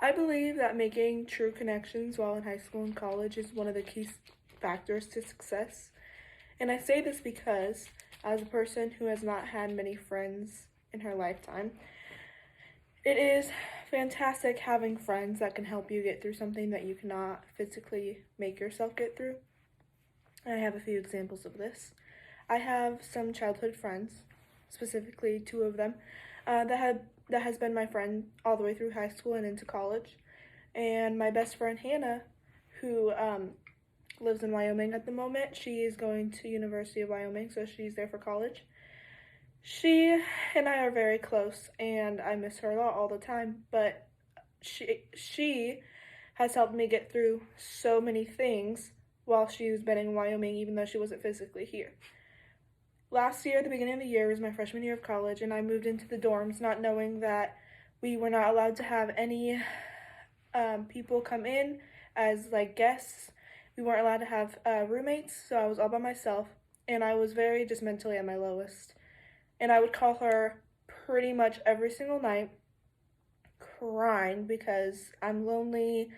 I believe that making true connections while in high school and college is one of the key factors to success. And I say this because, as a person who has not had many friends in her lifetime, it is fantastic having friends that can help you get through something that you cannot physically make yourself get through. And I have a few examples of this. I have some childhood friends, specifically two of them, that has been my friend all the way through high school and into college. And my best friend Hannah, who lives in Wyoming at the moment, she is going to University of Wyoming, so she's there for college. She and I are very close, and I miss her a lot all the time. But she has helped me get through so many things while she's been in Wyoming, even though she wasn't physically here. Last year, the beginning of the year, was my freshman year of college, and I moved into the dorms not knowing that we were not allowed to have any people come in as like guests. We weren't allowed to have roommates, so I was all by myself, and I was very just mentally at my lowest. And I would call her pretty much every single night, crying because I'm lonely,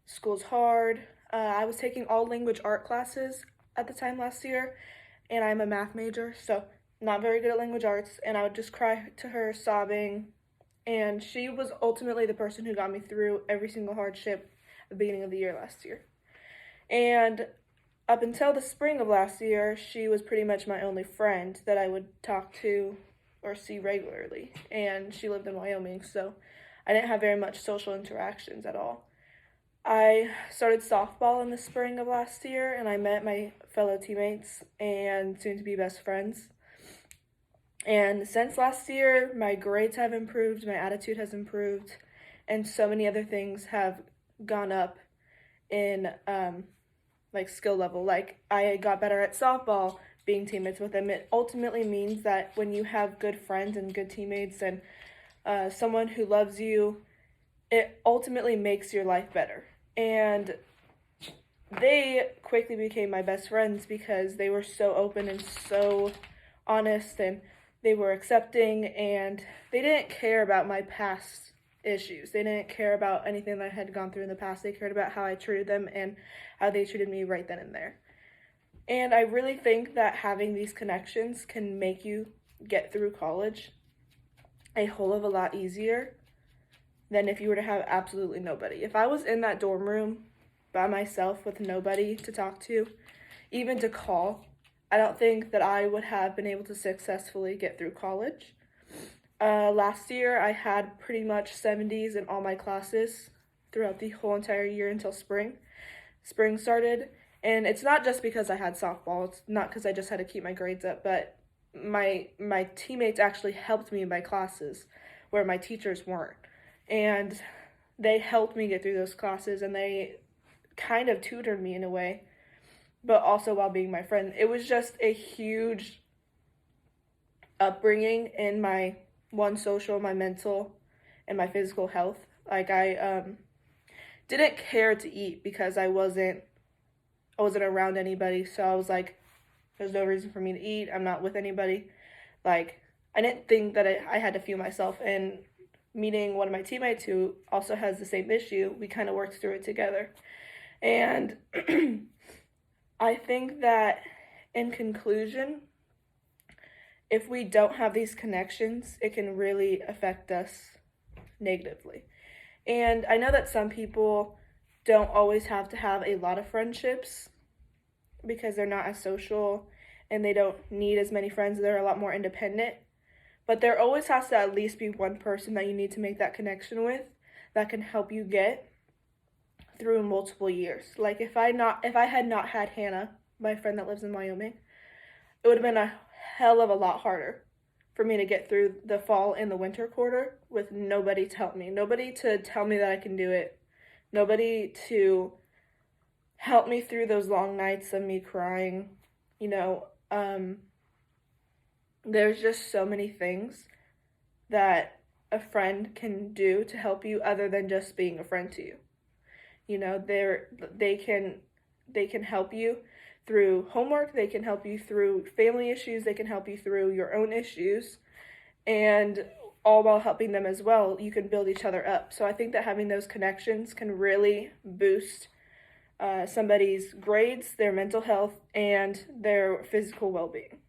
school's hard. I was taking all language art classes at the time last year, and I'm a math major, so not very good at language arts, and I would just cry to her, sobbing, and she was ultimately the person who got me through every single hardship at the beginning of the year last year. And up until the spring of last year, she was pretty much my only friend that I would talk to or see regularly, and she lived in Wyoming, so I didn't have very much social interactions at all. I started softball in the spring of last year, and I met my fellow teammates and soon-to-be best friends. And since last year, my grades have improved, my attitude has improved, and so many other things have gone up in skill level. Like, I got better at softball, being teammates with them. It ultimately means that when you have good friends and good teammates and someone who loves you, it ultimately makes your life better. And they quickly became my best friends because they were so open and so honest, and they were accepting, and they didn't care about my past issues. They didn't care about anything that I had gone through in the past. They cared about how I treated them and how they treated me right then and there. And I really think that having these connections can make you get through college a whole of a lot easier than if you were to have absolutely nobody. If I was in that dorm room by myself with nobody to talk to, even to call, I don't think that I would have been able to successfully get through college. Last year, I had pretty much 70s in all my classes throughout the whole entire year until spring. Spring started, and it's not just because I had softball. It's not because I just had to keep my grades up, but my teammates actually helped me in my classes where my teachers weren't. And they helped me get through those classes, and they kind of tutored me in a way, but also while being my friend. It was just a huge upbringing in my social, my mental, and my physical health. Like, I didn't care to eat because I wasn't around anybody, so I was like, there's no reason for me to eat. I'm not with anybody. Like, I didn't think that I had to fuel myself, and meeting one of my teammates who also has the same issue, we kind of worked through it together. And I think that in conclusion, if we don't have these connections, it can really affect us negatively. And I know that some people don't always have to have a lot of friendships because they're not as social and they don't need as many friends. They're a lot more independent. But there always has to at least be one person that you need to make that connection with that can help you get through multiple years. Like, if I had not had Hannah, my friend that lives in Wyoming, it would have been a hell of a lot harder for me to get through the fall and the winter quarter with nobody to help me. Nobody to tell me that I can do it. Nobody to help me through those long nights of me crying. There's just so many things that a friend can do to help you other than just being a friend to you. They can help you through homework, they can help you through family issues, they can help you through your own issues. And all while helping them as well, you can build each other up. So I think that having those connections can really boost somebody's grades, their mental health, and their physical well-being.